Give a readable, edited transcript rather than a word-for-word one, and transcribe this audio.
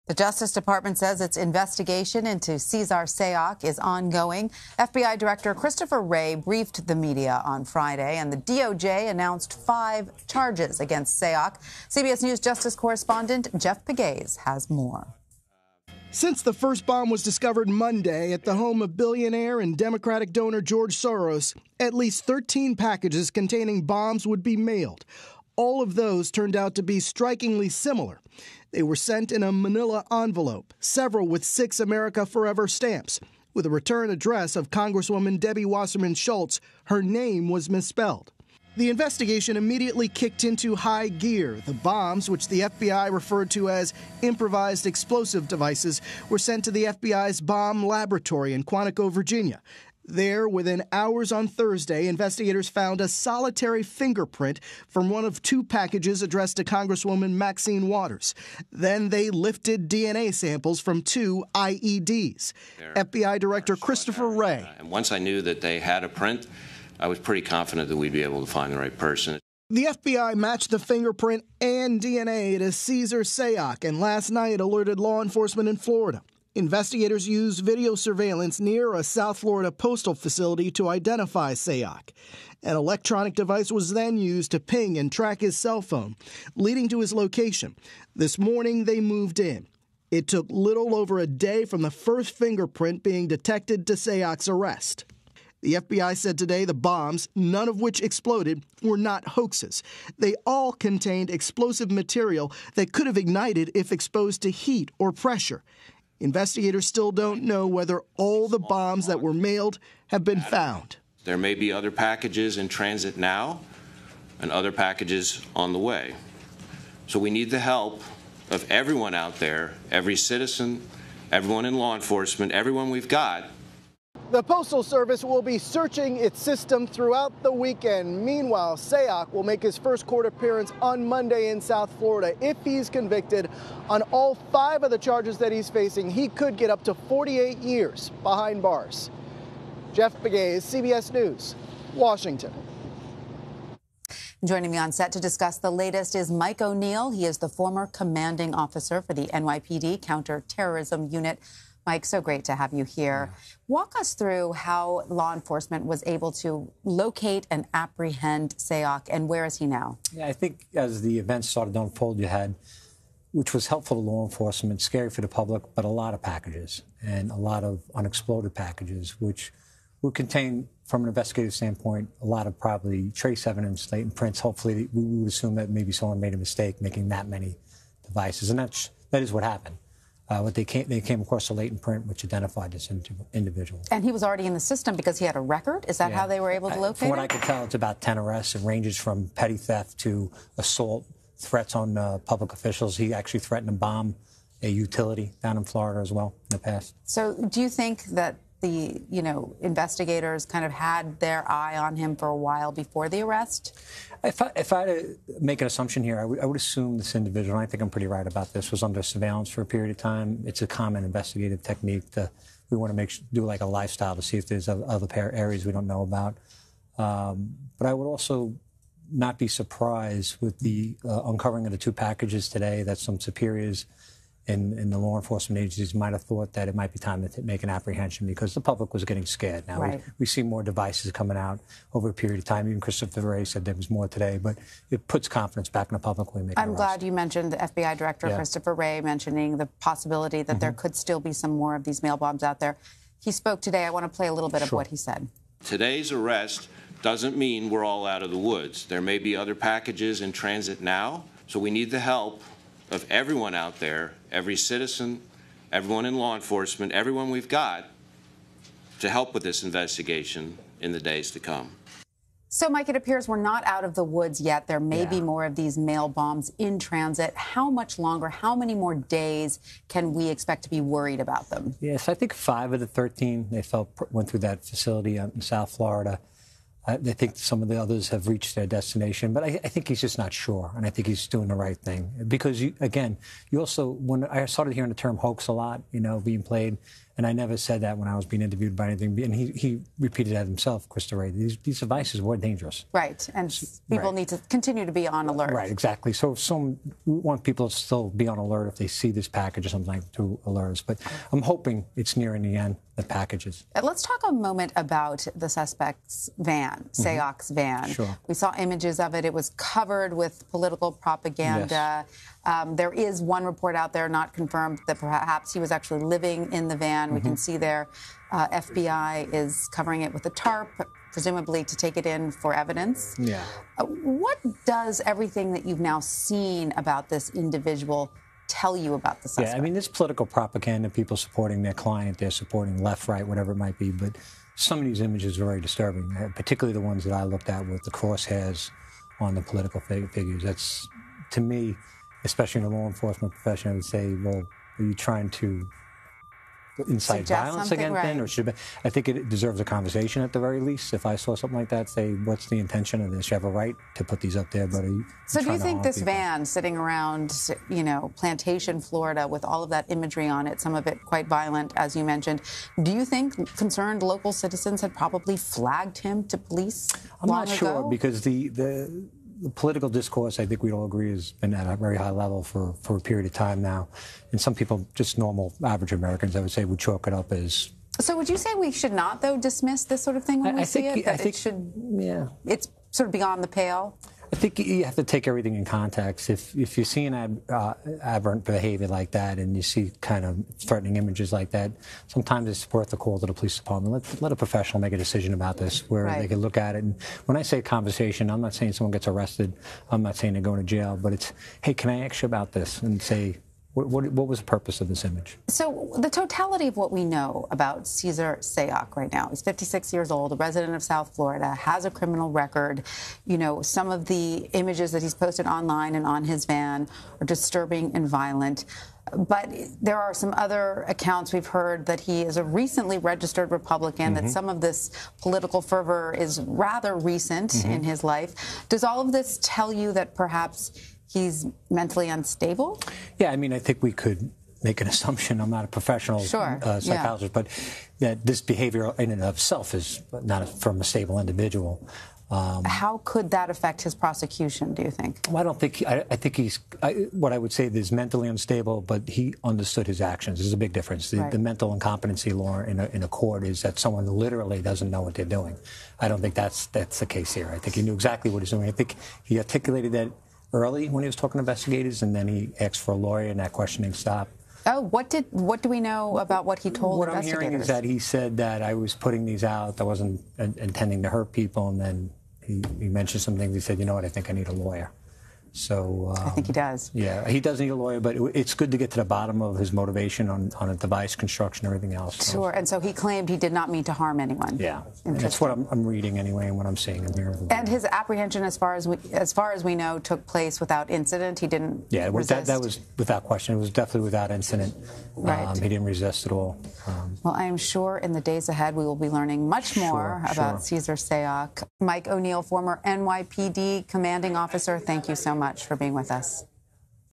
The Justice Department says its investigation into Cesar Sayoc is ongoing. FBI Director Christopher Wray briefed the media on Friday, and the DOJ announced 5 charges against Sayoc. CBS News Justice correspondent Jeff Pegues has more. Since the first bomb was discovered Monday at the home of billionaire and Democratic donor George Soros, at least 13 packages containing bombs would be mailed. All of those turned out to be strikingly similar. They were sent in a manila envelope, several with 6 America Forever stamps. With a return address of Congresswoman Debbie Wasserman Schultz, her name was misspelled. The investigation immediately kicked into high gear. The bombs, which the FBI referred to as improvised explosive devices, were sent to the FBI's bomb laboratory in Quantico, Virginia. There, within hours on Thursday, investigators found a solitary fingerprint from one of 2 packages addressed to Congresswoman Maxine Waters. Then they lifted DNA samples from 2 IEDs. FBI Director Christopher Wray. And once I knew that they had a print, I was pretty confident that we'd be able to find the right person. The FBI matched the fingerprint and DNA to Cesar Sayoc, and last night alerted law enforcement in Florida. Investigators used video surveillance near a South Florida postal facility to identify Sayoc. An electronic device was then used to ping and track his cell phone, leading to his location. This morning, they moved in. It took little over a day from the first fingerprint being detected to Sayoc's arrest. The FBI said today the bombs, none of which exploded, were not hoaxes. They all contained explosive material that could have ignited if exposed to heat or pressure. Investigators still don't know whether all the bombs that were mailed have been found. There may be other packages in transit now and other packages on the way. So we need the help of everyone out there, every citizen, everyone in law enforcement, everyone we've got. The Postal Service will be searching its system throughout the weekend. Meanwhile, Sayoc will make his first court appearance on Monday in South Florida. If he's convicted on all 5 of the charges that he's facing, he could get up to 48 years behind bars. Jeff Pegues, CBS News, Washington. Joining me on set to discuss the latest is Mike O'Neill. He is the former commanding officer for the NYPD Counterterrorism Unit. Mike, so great to have you here. Walk us through how law enforcement was able to locate and apprehend Sayoc, and where is he now? Yeah, I think as the events started to unfold, you had, which was helpful to law enforcement, scary for the public, but a lot of packages and a lot of unexploded packages, which would contain, from an investigative standpoint, a lot of probably trace evidence, latent prints. Hopefully, we would assume that maybe someone made a mistake making that many devices, and that is what happened. They came across a latent print which identified this individual. And he was already in the system because he had a record? Is that how they were able to locate him? From what I could tell, it's about 10 arrests. It ranges from petty theft to assault, threats on public officials. He actually threatened to bomb a utility down in Florida as well in the past. So do you think that the, investigators kind of had their eye on him for a while before the arrest? If I had to make an assumption here, I would assume this individual, and I think I'm pretty right about this, was under surveillance for a period of time. It's a common investigative technique. We want to do like a lifestyle to see if there's other areas we don't know about. But I would also not be surprised with the uncovering of the 2 packages today that some superiors in the law enforcement agencies might have thought that it might be time to make an apprehension because the public was getting scared. Now we see more devices coming out over a period of time. Even Christopher Wray said there was more today, but it puts confidence back in the public when we make an arrest. I'm glad you mentioned the FBI Director Christopher Wray mentioning the possibility that there could still be some more of these mail bombs out there. He spoke today. I want to play a little bit of what he said. Today's arrest doesn't mean we're all out of the woods. There may be other packages in transit now, so we need the help of everyone out there, every citizen, everyone in law enforcement, everyone we've got to help with this investigation in the days to come. So, Mike, it appears we're not out of the woods yet. There may be more of these mail bombs in transit. How much longer, how many more days can we expect to be worried about them? Yes, I think 5 of the 13 went through that facility in South Florida. I think some of the others have reached their destination, but I think he's just not sure, and I think he's doing the right thing. Because, you also, when I started hearing the term hoax a lot, being played, and I never said that when I was being interviewed by anything, and he repeated that himself, Krista Ray. These devices were dangerous. Right, and people need to continue to be on alert. Right, exactly. So we want people to still be on alert if they see this package or something to alert us. But I'm hoping it's nearing the end, the packages. Let's talk a moment about the suspect's van, Sayoc's van. Sure. We saw images of it. It was covered with political propaganda. Yes. There is one report out there, not confirmed, that perhaps he was actually living in the van. We can see there FBI is covering it with a tarp, presumably to take it in for evidence. Yeah. What does everything that you've now seen about this individual tell you about the suspect? Yeah, I mean, this political propaganda, people supporting their client, they're supporting left, right, whatever it might be, but some of these images are very disturbing, particularly the ones that I looked at with the crosshairs on the political figures. That's, to me, especially in the law enforcement profession, I would say, well, are you trying to incite violence against them? Or should I think it deserves a conversation at the very least. If I saw something like that, say, what's the intention of this? You have a right to put these up there, but are you So do you think this van sitting around, Plantation, Florida, with all of that imagery on it, some of it quite violent, as you mentioned, do you think concerned local citizens had probably flagged him to police I'm long not sure, ago? because the political discourse, I think we'd all agree, has been at a very high level for a period of time now. And some people, just normal, average Americans, I would say, would chalk it up as... So would you say we should not, though, dismiss this sort of thing when we see it? I think, it's sort of beyond the pale? I think you have to take everything in context. If you see an aberrant behavior like that, and you see kind of threatening images like that, sometimes it's worth a call to the police department. Let a professional make a decision about this, where they can look at it. And when I say conversation, I'm not saying someone gets arrested. I'm not saying they're going to jail. But it's, hey, can I ask you about this? And say, what was the purpose of this image? So the totality of what we know about Cesar Sayoc right now, he's 56 years old, a resident of South Florida, has a criminal record. Some of the images that he's posted online and on his van are disturbing and violent. But there are some other accounts we've heard that he is a recently registered Republican, that some of this political fervor is rather recent in his life. Does all of this tell you that perhaps he's mentally unstable? Yeah, I mean, I think we could make an assumption. I'm not a professional psychologist, but that this behavior in and of itself is not from a stable individual. How could that affect his prosecution, do you think? Well, I don't think, I think he's, what I would say is mentally unstable, but he understood his actions. There's a big difference. The mental incompetency law in a court is that someone literally doesn't know what they're doing. I don't think that's the case here. I think he knew exactly what he's doing. I think he articulated that early when he was talking to investigators, and then he asked for a lawyer, and that questioning stopped. Oh, what do we know about what he told investigators? What I'm hearing is that he said that I was putting these out, I wasn't intending to hurt people, and then he mentioned some things. He said, you know what, I think I need a lawyer. So I think he does. Yeah, he does need a lawyer, but it's good to get to the bottom of his motivation on a device construction, everything else. Sure, and so he claimed he did not mean to harm anyone. Yeah, and that's what I'm reading anyway, and what I'm seeing and hearing. And his apprehension, as far as we know, took place without incident. He didn't. Yeah, resist. That was without question. It was definitely without incident. Right. He didn't resist at all. Well, I am sure in the days ahead we will be learning much more about Cesar Sayoc. Mike O'Neill, former NYPD commanding officer, thank you so much for being with us.